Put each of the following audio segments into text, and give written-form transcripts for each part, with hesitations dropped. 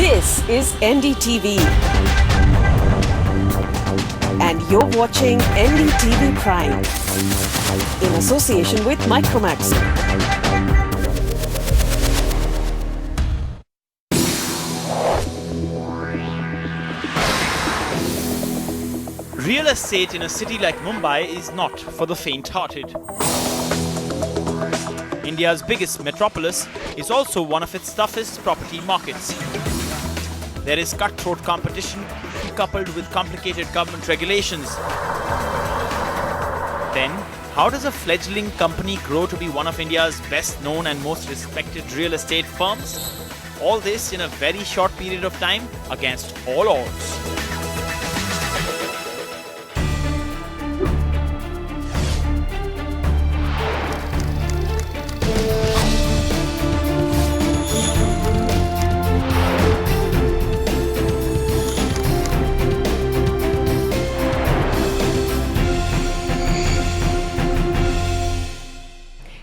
This is NDTV. And you're watching NDTV Prime in association with Micromax. Real estate in a city like Mumbai is not for the faint-hearted. India's biggest metropolis is also one of its toughest property markets. There is cutthroat competition coupled with complicated government regulations. Then, how does a fledgling company grow to be one of India's best known and most respected real estate firms? All this in a very short period of time against all odds.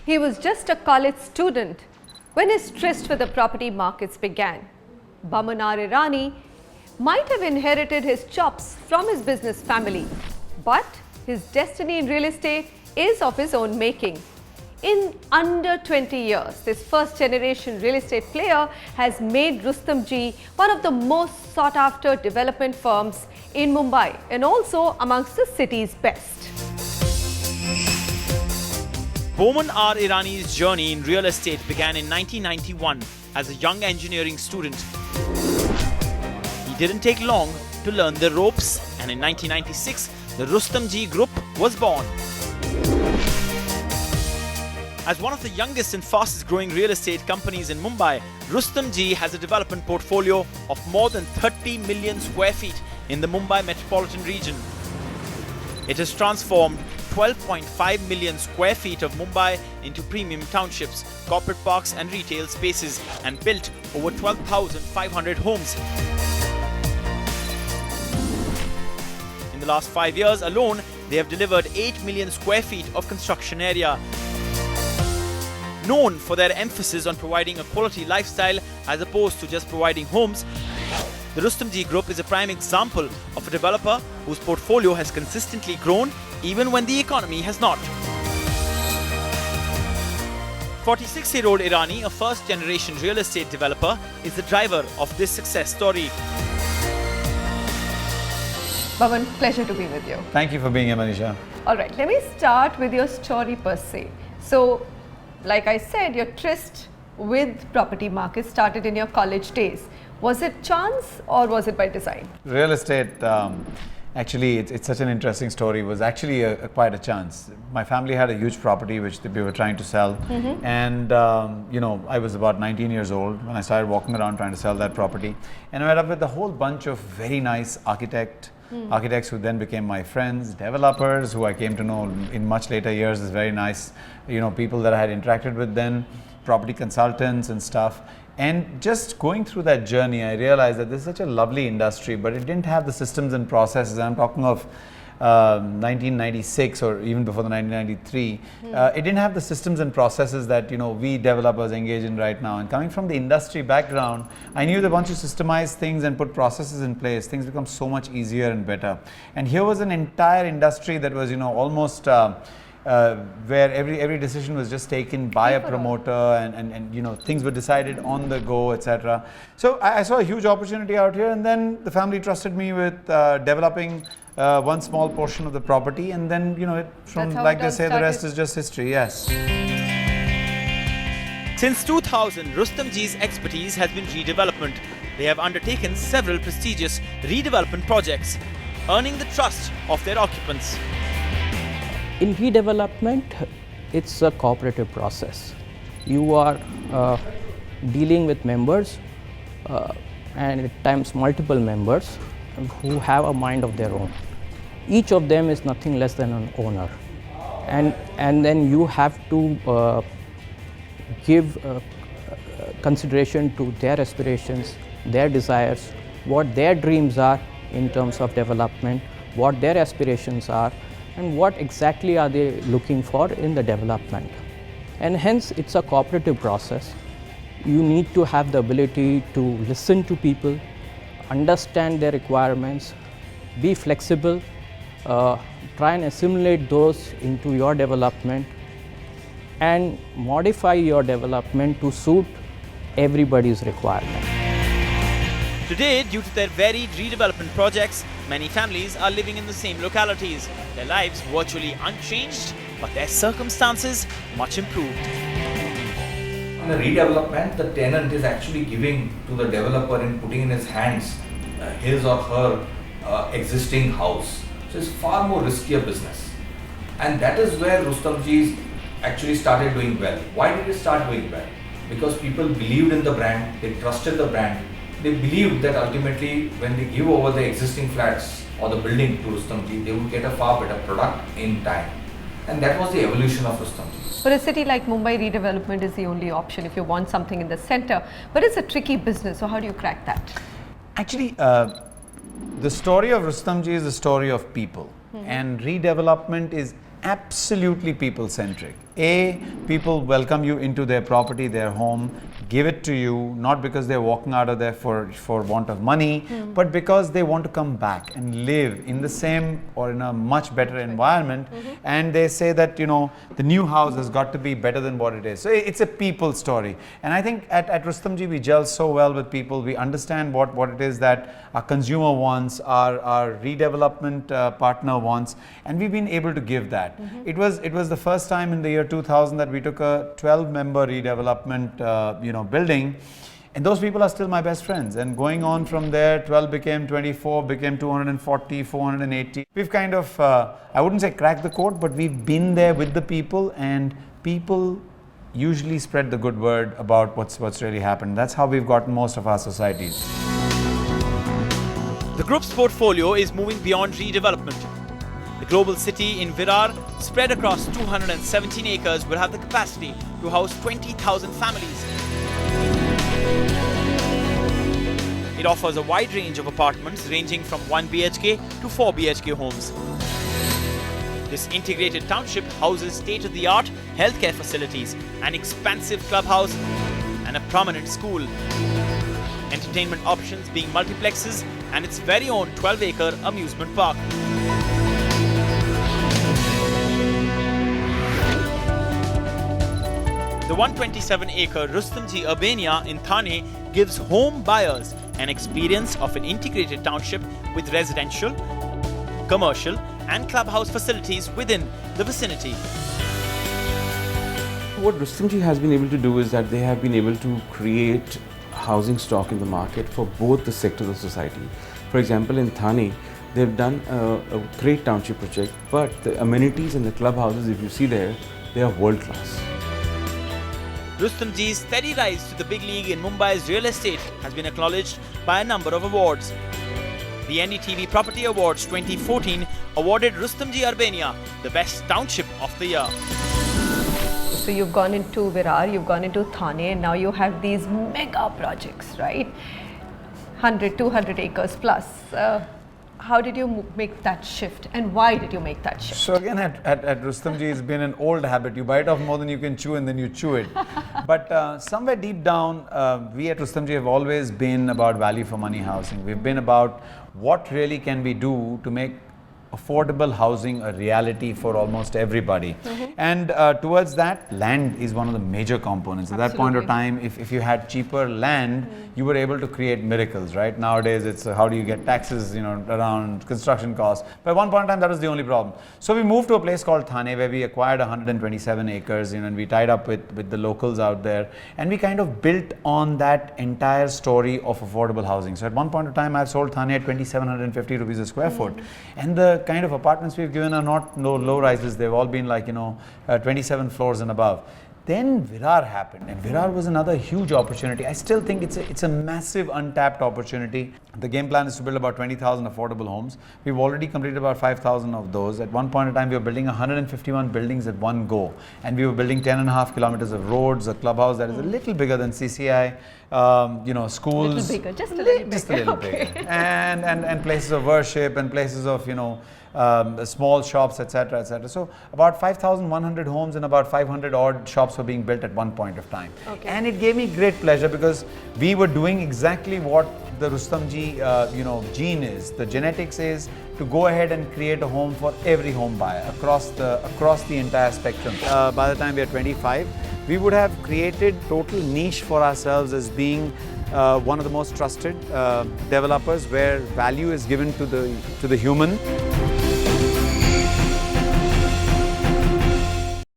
He was just a college student when his tryst with the property markets began. Boman Irani might have inherited his chops from his business family, but his destiny in real estate is of his own making. In under 20 years, this first-generation real estate player has made Rustomjee one of the most sought-after development firms in Mumbai and also amongst the city's best. Boman Irani's journey in real estate began in 1991 as a young engineering student. He didn't take long to learn the ropes, and in 1996, the Rustomjee Group was born. As one of the youngest and fastest growing real estate companies in Mumbai, Rustomjee has a development portfolio of more than 30 million square feet in the Mumbai metropolitan region. It has transformed 12.5 million square feet of Mumbai into premium townships, corporate parks and retail spaces, and built over 12,500 homes. In the last 5 years alone, they have delivered 8 million square feet of construction area. Known for their emphasis on providing a quality lifestyle as opposed to just providing homes, the Rustomjee Group is a prime example of a developer whose portfolio has consistently grown even when the economy has not. 46-year-old Irani, a first-generation real estate developer, is the driver of this success story. Boman, pleasure to be with you. Thank you for being here, Manisha. All right, let me start with your story per se. So, like I said, your tryst with property markets started in your college days. Was it chance or was it by design? Real estate, actually, it's such an interesting story. It was actually quite a chance. My family had a huge property which we were trying to sell. And, I was about 19 years old when I started walking around trying to sell that property. And I met up with a whole bunch of very nice architects who then became my friends, developers who I came to know in much later years as very nice, people that I had interacted with then, property consultants and stuff. And just going through that journey, I realized that this is such a lovely industry, but it didn't have the systems and processes. I'm talking of 1996 or even before the 1993. It didn't have the systems and processes that we developers engage in right now. And coming from the industry background, I knew that once you systemize things and put processes in place, things become so much easier and better. And here was an entire industry that was almost where every decision was just taken by a promoter and things were decided on the go, etc. So I saw a huge opportunity out here, and then the family trusted me with developing one small portion of the property, and then from like they say, the rest is just history. Yes. Since 2000, Rustomjee's expertise has been redevelopment. They have undertaken several prestigious redevelopment projects, earning the trust of their occupants. In redevelopment, it's a cooperative process. You are dealing with members and at times multiple members who have a mind of their own. Each of them is nothing less than an owner. And then you have to give consideration to their aspirations, their desires, what their dreams are in terms of development, what their aspirations are, and what exactly are they looking for in the development. And hence it's a cooperative process. you need to have the ability to listen to people, understand their requirements, be flexible, try and assimilate those into your development, and modify your development to suit everybody's requirement. Today, due to their varied redevelopment projects, many families are living in the same localities. Their lives virtually unchanged, but their circumstances much improved. In a redevelopment, the tenant is actually giving to the developer and putting in his hands his or her existing house. So it's far more riskier business. And that is where Rustomjee actually started doing well. Why did it start doing well? Because people believed in the brand, they trusted the brand. They believed that ultimately when they give over the existing flats or the building to Rustomjee, they would get a far better product in time. And that was the evolution of Rustomjee. For a city like Mumbai, redevelopment is the only option if you want something in the center. But it's a tricky business, so how do you crack that? Actually, the story of Rustomjee is the story of people. And redevelopment is absolutely people-centric. People welcome you into their property, their home, give it to you, not because they're walking out of there for want of money, but because they want to come back and live in the same or in a much better environment. And they say that, you know, the new house has got to be better than what it is. So it's a people story. And I think at Rustomjee, we gel so well with people. We understand what it is that our consumer wants, our redevelopment partner wants, and we've been able to give that. It was the first time in the year 2000 that we took a 12-member redevelopment building, and those people are still my best friends. And going on from there, 12 became 24, became 240, 480. We've kind of, I wouldn't say cracked the code, but we've been there with the people, and people usually spread the good word about what's really happened. That's how we've gotten most of our societies. The group's portfolio is moving beyond redevelopment. The global city in Virar, spread across 217 acres, will have the capacity to house 20,000 families. It offers a wide range of apartments ranging from 1 BHK to 4 BHK homes. This integrated township houses state-of-the-art healthcare facilities, an expansive clubhouse, and a prominent school. Entertainment options being multiplexes and its very own 12-acre amusement park. The 127-acre Rustomjee Urbania in Thane gives home buyers an experience of an integrated township with residential, commercial and clubhouse facilities within the vicinity. What Rustomjee has been able to do is that they have been able to create housing stock in the market for both the sectors of society. For example, in Thane, they've done a great township project, but the amenities and the clubhouses, if you see there, they are world class. Rustomjee's steady rise to the big league in Mumbai's real estate has been acknowledged by a number of awards. The NDTV Property Awards 2014 awarded Rustomjee Urbania the Best Township of the Year. So you've gone into Virar, you've gone into Thane, and now you have these mega projects, right? 100, 200 acres plus. How did you make that shift, and why did you make that shift? So again, at Rustomjee, it's been an old habit. You bite off more than you can chew, and then you chew it. But somewhere deep down, we at Rustomjee have always been about value for money housing. We've been about what really can we do to make affordable housing a reality for almost everybody. And towards that, land is one of the major components. At that point of time, if you had cheaper land, you were able to create miracles, right? Nowadays, it's how do you get taxes, around construction costs. But at one point in time, that was the only problem. So we moved to a place called Thane, where we acquired 127 acres, and we tied up with the locals out there, and we kind of built on that entire story of affordable housing. So at one point of time, I've sold Thane at 2,750 rupees a square foot, and the kind of apartments we've given are not low rises. They've all been like 27 floors and above. Then Virar happened, and Virar was another huge opportunity. I still think it's a massive untapped opportunity. The game plan is to build about 20,000 affordable homes. We've already completed about 5,000 of those. At one point in time, we were building 151 buildings at one go. And we were building 10.5 kilometers of roads, a clubhouse that is a little bigger than CCI, schools. Little bigger, just a little bigger. Just a little bigger. And places of worship and places of, small shops, etc., etc. So about 5,100 homes and about 500 odd shops were being built at one point of time. Okay. And it gave me great pleasure because we were doing exactly what the Rustomjee, gene is. The genetics is to go ahead and create a home for every home buyer across the entire spectrum. By the time we are 25, we would have created total niche for ourselves as being one of the most trusted developers where value is given to the human.